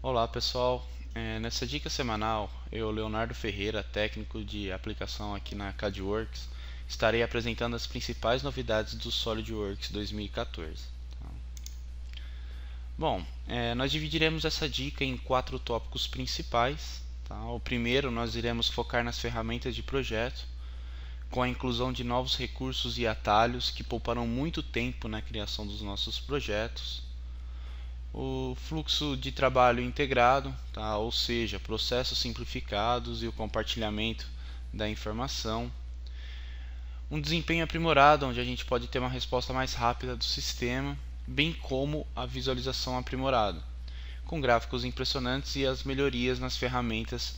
Olá pessoal, nessa dica semanal eu, Leonardo Ferreira, técnico de aplicação aqui na CADWorks, estarei apresentando as principais novidades do SolidWorks 2014. Tá? Bom, nós dividiremos essa dica em 4 tópicos principais. Tá? O primeiro, nós iremos focar nas ferramentas de projeto, com a inclusão de novos recursos e atalhos que pouparão muito tempo na criação dos nossos projetos. O fluxo de trabalho integrado, tá? Ou seja, processos simplificados e o compartilhamento da informação. Um desempenho aprimorado, onde a gente pode ter uma resposta mais rápida do sistema, bem como a visualização aprimorada, com gráficos impressionantes e as melhorias nas ferramentas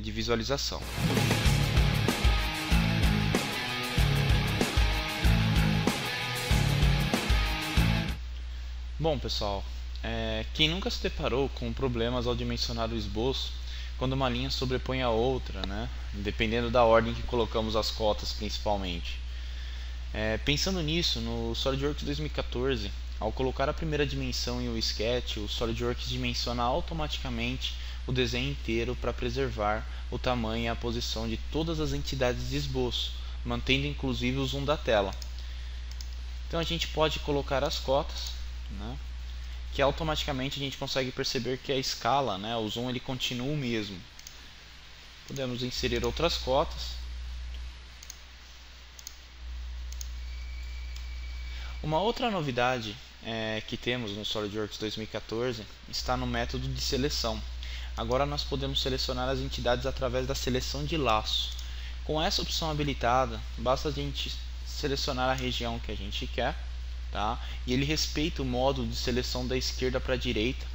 de visualização. Bom pessoal, quem nunca se deparou com problemas ao dimensionar o esboço quando uma linha sobrepõe a outra, né? Dependendo da ordem que colocamos as cotas principalmente. Pensando nisso, no SolidWorks 2014, ao colocar a primeira dimensão em um sketch, o SolidWorks dimensiona automaticamente o desenho inteiro para preservar o tamanho e a posição de todas as entidades de esboço, mantendo inclusive o zoom da tela. Então a gente pode colocar as cotas, né, que automaticamente a gente consegue perceber que a escala, né, o zoom, ele continua o mesmo. Podemos inserir outras cotas. Uma outra novidade que temos no SolidWorks 2014 está no método de seleção. Agora nós podemos selecionar as entidades através da seleção de laço. Com essa opção habilitada, basta a gente selecionar a região que a gente quer, tá? E ele respeita o modo de seleção da esquerda para a direita,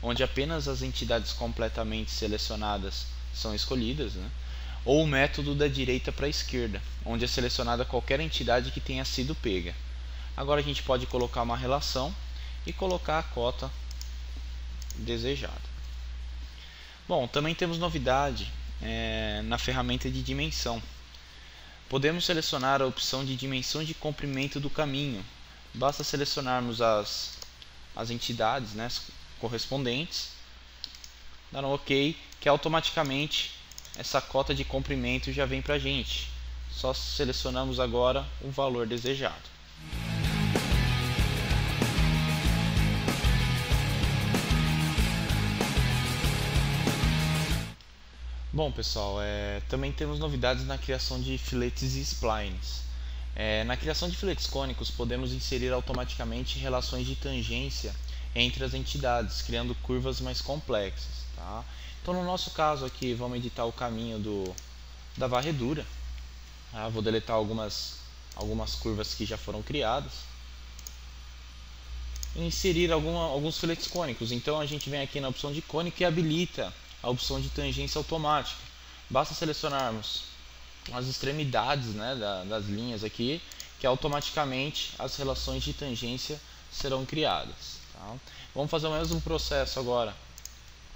onde apenas as entidades completamente selecionadas são escolhidas, né? Ou o método da direita para a esquerda, onde é selecionada qualquer entidade que tenha sido pega. Agora a gente pode colocar uma relação e colocar a cota desejada. Bom, também temos novidade na ferramenta de dimensão. Podemos selecionar a opção de dimensão de comprimento do caminho. Basta selecionarmos as entidades, né, correspondentes, dar um OK, que automaticamente essa cota de comprimento já vem para a gente. Só selecionamos agora o valor desejado. Bom pessoal, também temos novidades na criação de filetes e splines. Na criação de filetes cônicos podemos inserir automaticamente relações de tangência entre as entidades, criando curvas mais complexas. Tá? Então no nosso caso aqui, vamos editar o caminho da varredura. Tá? Vou deletar algumas curvas que já foram criadas. E inserir alguns filetes cônicos. Então a gente vem aqui na opção de cônico e habilita a opção de tangência automática. Basta selecionarmos as extremidades, né, das linhas aqui, que automaticamente as relações de tangência serão criadas. Tá? Vamos fazer o mesmo processo agora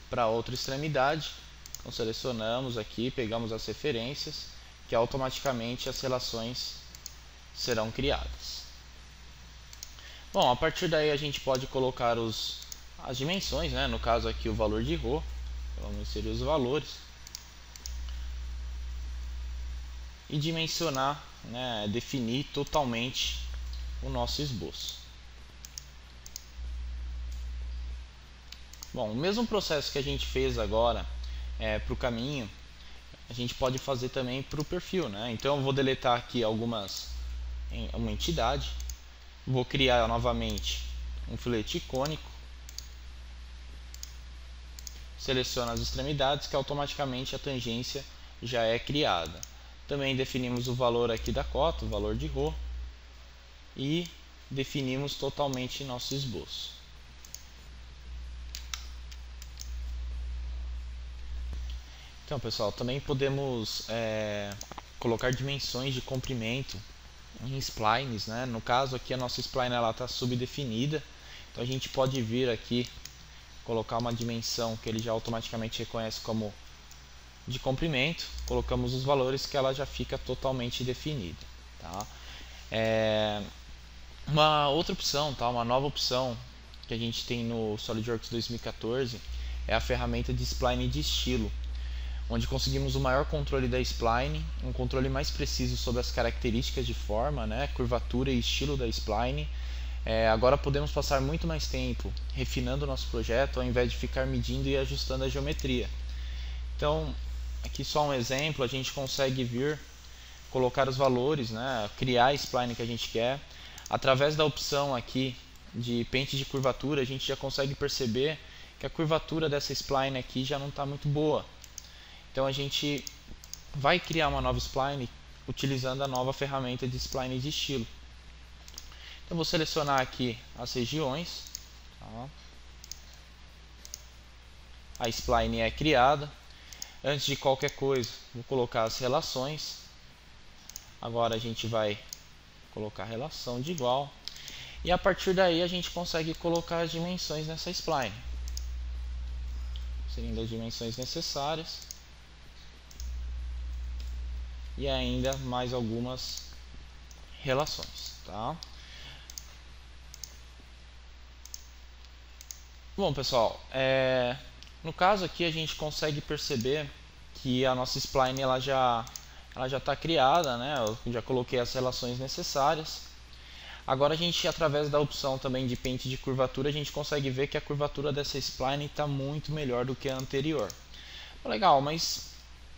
para outra extremidade. Então selecionamos aqui, pegamos as referências, que automaticamente as relações serão criadas. Bom, a partir daí a gente pode colocar as dimensões, né, no caso aqui o valor de ρ. Vamos inserir os valores e dimensionar, né, definir totalmente o nosso esboço. Bom, o mesmo processo que a gente fez agora para o caminho, a gente pode fazer também para o perfil, né? Então eu vou deletar aqui uma entidade, vou criar novamente um filete cônico, seleciono as extremidades, que automaticamente a tangência já é criada. Também definimos o valor aqui da cota, o valor de ρ, e definimos totalmente nosso esboço. Então pessoal, também podemos colocar dimensões de comprimento em splines, né? No caso aqui a nossa spline está subdefinida, então a gente pode vir aqui colocar uma dimensão que ele já automaticamente reconhece como de comprimento, colocamos os valores que ela já fica totalmente definida. Tá? Uma outra opção, tá? Uma nova opção que a gente tem no SolidWorks 2014 é a ferramenta de spline de estilo, onde conseguimos o maior controle da spline, um controle mais preciso sobre as características de forma, né, curvatura e estilo da spline. Agora podemos passar muito mais tempo refinando o nosso projeto, ao invés de ficar medindo e ajustando a geometria. Então, aqui só um exemplo, a gente consegue vir colocar os valores, né, criar a spline que a gente quer. Através da opção aqui de pente de curvatura, a gente já consegue perceber que a curvatura dessa spline aqui já não está muito boa. Então a gente vai criar uma nova spline utilizando a nova ferramenta de spline de estilo. Então vou selecionar aqui as regiões. Tá? A spline é criada. Antes de qualquer coisa, vou colocar as relações. Agora a gente vai colocar relação de igual. E a partir daí a gente consegue colocar as dimensões nessa spline. Seriam as dimensões necessárias. E ainda mais algumas relações. Tá? Bom, pessoal, no caso aqui a gente consegue perceber que a nossa spline ela já está criada, né? Eu já coloquei as relações necessárias. Agora a gente, através da opção também de pente de curvatura, a gente consegue ver que a curvatura dessa spline está muito melhor do que a anterior. Legal, mas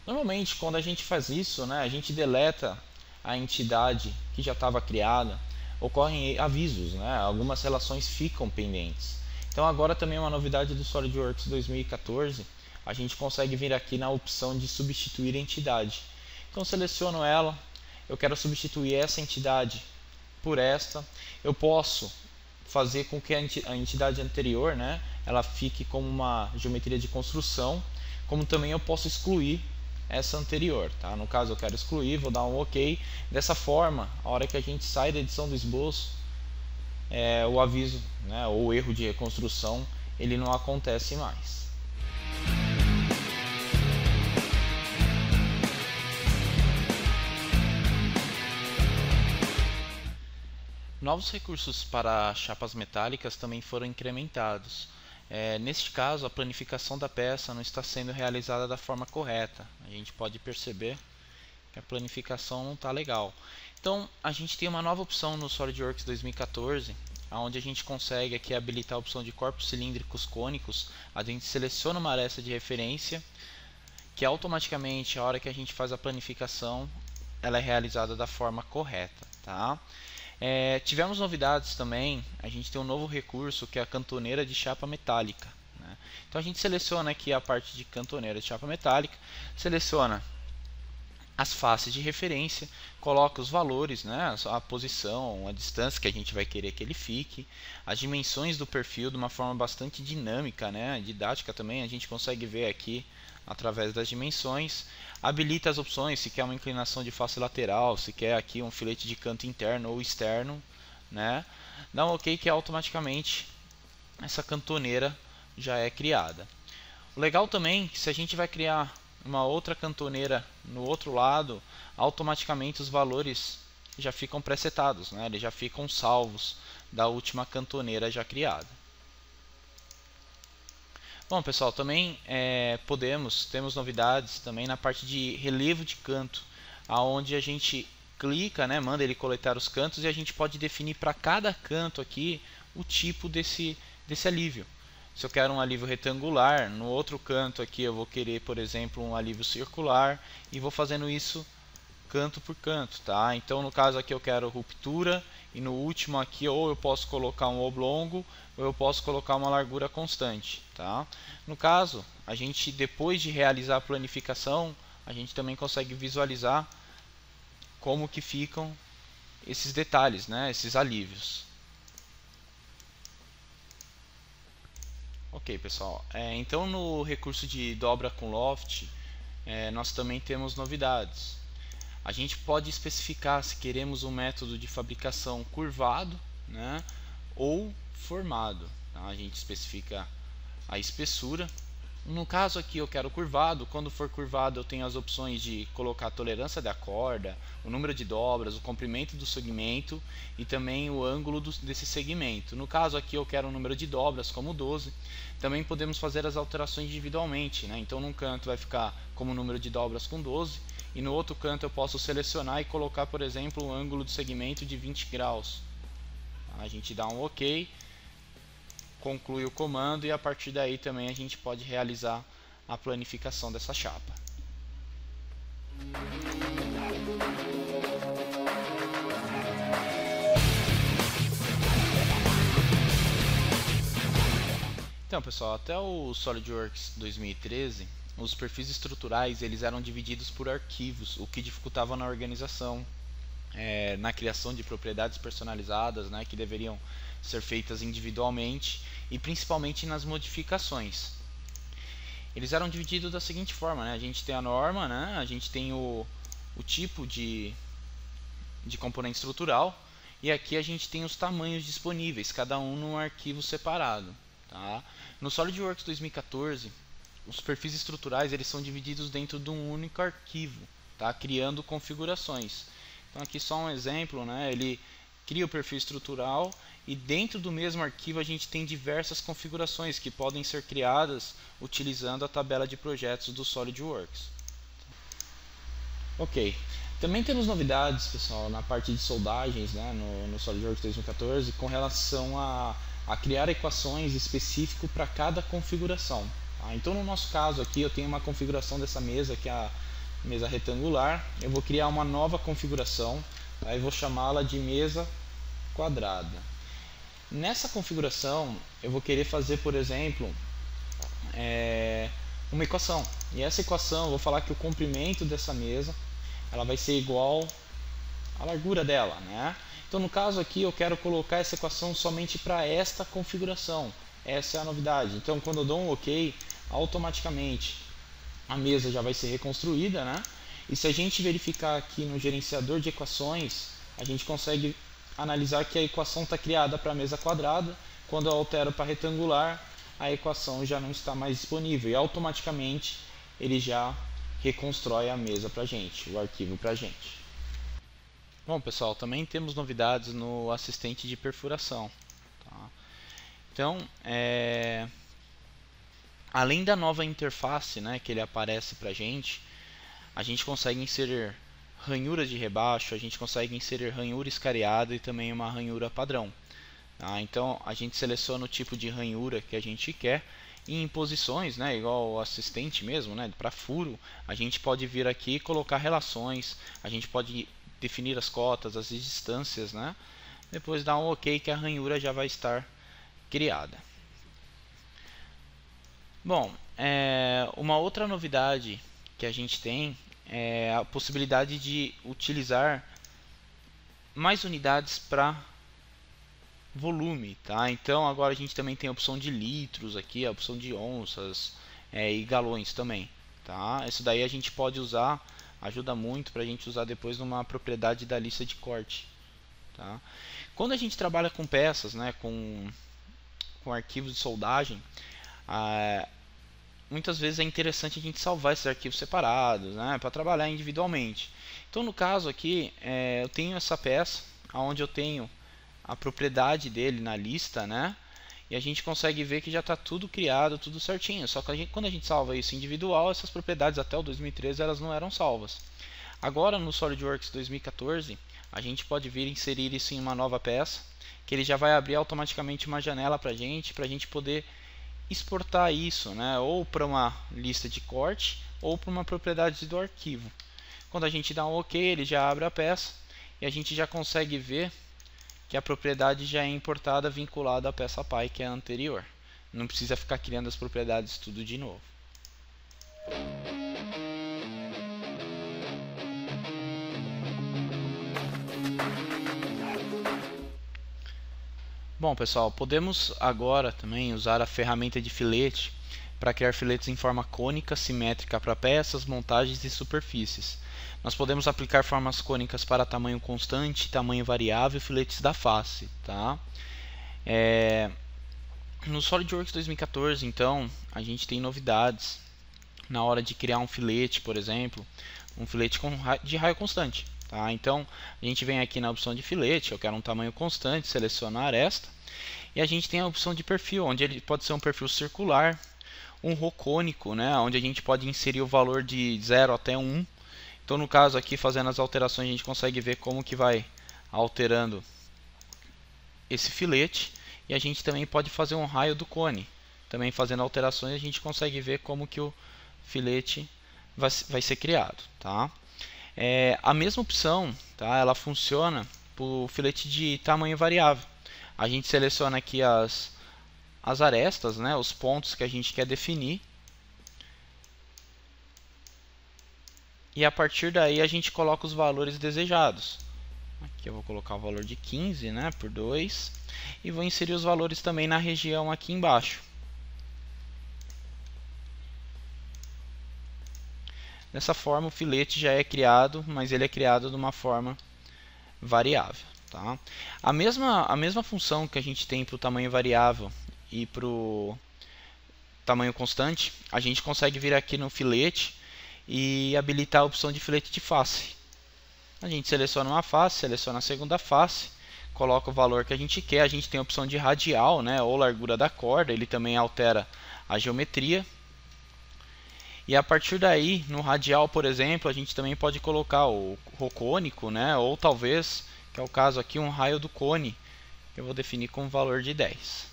normalmente quando a gente faz isso, né, a gente deleta a entidade que já estava criada, ocorrem avisos, né? Algumas relações ficam pendentes. Então agora também uma novidade do SolidWorks 2014, a gente consegue vir aqui na opção de substituir entidade. Então seleciono ela, eu quero substituir essa entidade por esta. Eu posso fazer com que a entidade anterior, né, ela fique como uma geometria de construção, como também eu posso excluir essa anterior. Tá? No caso eu quero excluir, vou dar um OK. Dessa forma, a hora que a gente sai da edição do esboço, o aviso, né, ou o erro de reconstrução, ele não acontece mais. Novos recursos para chapas metálicas também foram incrementados. Neste caso, a planificação da peça não está sendo realizada da forma correta. A gente pode perceber que a planificação não está legal. Então a gente tem uma nova opção no SolidWorks 2014, onde a gente consegue aqui habilitar a opção de corpos cilíndricos cônicos. A gente seleciona uma aresta de referência, que automaticamente, a hora que a gente faz a planificação, ela é realizada da forma correta. Tá? Tivemos novidades também. A gente tem um novo recurso que é a cantoneira de chapa metálica, né? Então a gente seleciona aqui a parte de cantoneira de chapa metálica, seleciona as faces de referência, coloca os valores, né, a posição, a distância que a gente vai querer que ele fique, as dimensões do perfil de uma forma bastante dinâmica, né, didática também. A gente consegue ver aqui através das dimensões, habilita as opções, se quer uma inclinação de face lateral, se quer aqui um filete de canto interno ou externo, né, dá um OK que automaticamente essa cantoneira já é criada. O legal também é que se a gente vai criar uma outra cantoneira no outro lado, automaticamente os valores já ficam presetados, né? Eles já ficam salvos da última cantoneira já criada. Bom, pessoal, também temos novidades também na parte de relevo de canto, aonde a gente clica, né, manda ele coletar os cantos e a gente pode definir para cada canto aqui o tipo desse alívio. Se eu quero um alívio retangular, no outro canto aqui eu vou querer, por exemplo, um alívio circular, e vou fazendo isso canto por canto, tá? Então no caso aqui eu quero ruptura, e no último aqui ou eu posso colocar um oblongo ou eu posso colocar uma largura constante, tá? No caso, a gente, depois de realizar a planificação, a gente também consegue visualizar como que ficam esses detalhes, né, esses alívios. Ok, pessoal, então no recurso de dobra com loft, nós também temos novidades. A gente pode especificar se queremos um método de fabricação curvado, né, ou formado. Tá? A gente especifica a espessura, No caso aqui eu quero curvado. Quando for curvado eu tenho as opções de colocar a tolerância da corda, o número de dobras, o comprimento do segmento e também o ângulo desse segmento. No caso aqui eu quero o número de dobras como 12. Também podemos fazer as alterações individualmente, né? Então num canto vai ficar como número de dobras com 12 e no outro canto eu posso selecionar e colocar, por exemplo, um ângulo de segmento de 20 graus. A gente dá um OK, conclui o comando e a partir daí também a gente pode realizar a planificação dessa chapa. Então, pessoal, até o SolidWorks 2013, os perfis estruturais eles eram divididos por arquivos, o que dificultava na organização, na criação de propriedades personalizadas, né, que deveriam ser feitas individualmente e principalmente nas modificações. Eles eram divididos da seguinte forma, né? A gente tem a norma, né? A gente tem o tipo de componente estrutural e aqui a gente tem os tamanhos disponíveis, cada um num arquivo separado. Tá? No SolidWorks 2014, os perfis estruturais eles são divididos dentro de um único arquivo, tá? Criando configurações. Então aqui só um exemplo, né? Ele cria o perfil estrutural e dentro do mesmo arquivo a gente tem diversas configurações que podem ser criadas utilizando a tabela de projetos do SolidWorks. Ok, também temos novidades, pessoal, na parte de soldagens, né, no SolidWorks 2014 com relação a criar equações específicas para cada configuração. Tá? Então no nosso caso aqui eu tenho uma configuração dessa mesa, que é a mesa retangular. Eu vou criar uma nova configuração, tá? E vou chamá-la de mesa quadrada. Nessa configuração eu vou querer fazer, por exemplo, uma equação. E essa equação eu vou falar que o comprimento dessa mesa ela vai ser igual à largura dela, né? Então no caso aqui eu quero colocar essa equação somente para esta configuração. Essa é a novidade. Então quando eu dou um OK, automaticamente a mesa já vai ser reconstruída, né? E se a gente verificar aqui no gerenciador de equações, a gente consegue analisar que a equação está criada para a mesa quadrada. Quando eu altero para retangular, a equação já não está mais disponível e automaticamente ele já reconstrói a mesa para a gente, o arquivo para a gente. Bom, pessoal, também temos novidades no assistente de perfuração. Tá? Então, além da nova interface, né, que ele aparece para a gente consegue inserir ranhuras de rebaixo, a gente consegue inserir ranhura escariada e também uma ranhura padrão. Tá? Então a gente seleciona o tipo de ranhura que a gente quer e em posições, né, igual o assistente mesmo, né, para furo, a gente pode vir aqui e colocar relações, a gente pode definir as cotas, as distâncias, né? Depois dá um OK que a ranhura já vai estar criada. Bom, uma outra novidade que a gente tem é a possibilidade de utilizar mais unidades para volume, tá? Então agora a gente também tem a opção de litros aqui, a opção de onças e galões também, tá? Isso daí a gente pode usar, ajuda muito para a gente usar depois numa propriedade da lista de corte, tá? Quando a gente trabalha com peças, né, com arquivos de soldagem, muitas vezes é interessante a gente salvar esses arquivos separados, né, para trabalhar individualmente. Então no caso aqui eu tenho essa peça onde eu tenho a propriedade dele na lista, né? E a gente consegue ver que já está tudo criado, tudo certinho. Só que quando a gente salva isso individual, essas propriedades até o 2013 elas não eram salvas. Agora no SolidWorks 2014, a gente pode vir inserir isso em uma nova peça, que ele já vai abrir automaticamente uma janela para a gente poder exportar isso, né? Ou para uma lista de corte ou para uma propriedade do arquivo. Quando a gente dá um OK, ele já abre a peça e a gente já consegue ver que a propriedade já é importada vinculada à peça pai, que é a anterior. Não precisa ficar criando as propriedades tudo de novo. Bom, pessoal, podemos agora também usar a ferramenta de filete para criar filetes em forma cônica, simétrica para peças, montagens e superfícies. Nós podemos aplicar formas cônicas para tamanho constante, tamanho variável e filetes da face. Tá? No SolidWorks 2014, então, a gente tem novidades na hora de criar um filete, por exemplo, um filete de raio constante. Tá? Então, a gente vem aqui na opção de filete, eu quero um tamanho constante, selecionar esta, e a gente tem a opção de perfil, onde ele pode ser um perfil circular, um rocônico, né, onde a gente pode inserir o valor de 0 até 1. Então, no caso aqui, fazendo as alterações, a gente consegue ver como que vai alterando esse filete. E a gente também pode fazer um raio do cone. Também fazendo alterações, a gente consegue ver como que o filete vai ser criado. Tá? A mesma opção, tá? Ela funciona para o filete de tamanho variável. A gente seleciona aqui as arestas, né? Os pontos que a gente quer definir. E a partir daí a gente coloca os valores desejados. Aqui eu vou colocar o valor de 15, né, por 2. E vou inserir os valores também na região aqui embaixo. Dessa forma o filete já é criado, mas ele é criado de uma forma variável. Tá? A mesma função que a gente tem para o tamanho variável e para o tamanho constante, a gente consegue vir aqui no filete e habilitar a opção de filete de face. A gente seleciona uma face, seleciona a segunda face, coloca o valor que a gente quer. A gente tem a opção de radial, né, ou largura da corda, ele também altera a geometria. E a partir daí, no radial, por exemplo, a gente também pode colocar o rocônico, né, ou talvez, que é o caso aqui, um raio do cone, que eu vou definir com o valor de 10.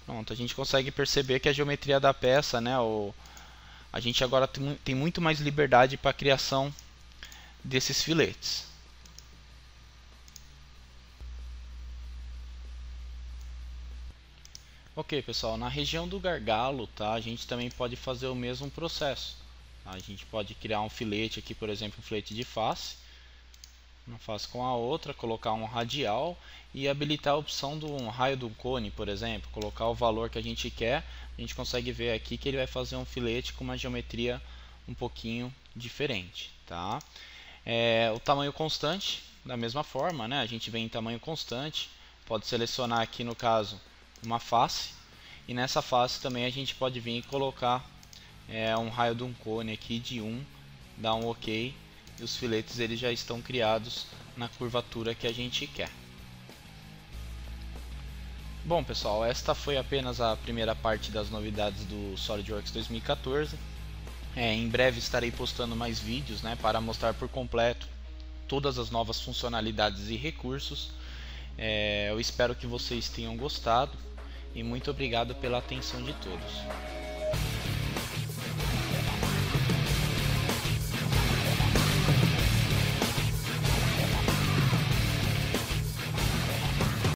Pronto, a gente consegue perceber que a geometria da peça, né, a gente agora tem muito mais liberdade para a criação desses filetes. Ok, pessoal, na região do gargalo, tá, a gente também pode fazer o mesmo processo. Tá? A gente pode criar um filete aqui, por exemplo, um filete de face, uma face com a outra, colocar um radial e habilitar a opção do raio do cone, por exemplo, colocar o valor que a gente quer. A gente consegue ver aqui que ele vai fazer um filete com uma geometria um pouquinho diferente. Tá? O tamanho constante, da mesma forma, né? A gente vem em tamanho constante, pode selecionar aqui no caso uma face, e nessa face também a gente pode vir e colocar um raio de um cone aqui de 1, dar um OK, e os filetes eles já estão criados na curvatura que a gente quer. Bom, pessoal, esta foi apenas a primeira parte das novidades do SolidWorks 2014. Em breve estarei postando mais vídeos, né, para mostrar por completo todas as novas funcionalidades e recursos. Eu espero que vocês tenham gostado e muito obrigado pela atenção de todos.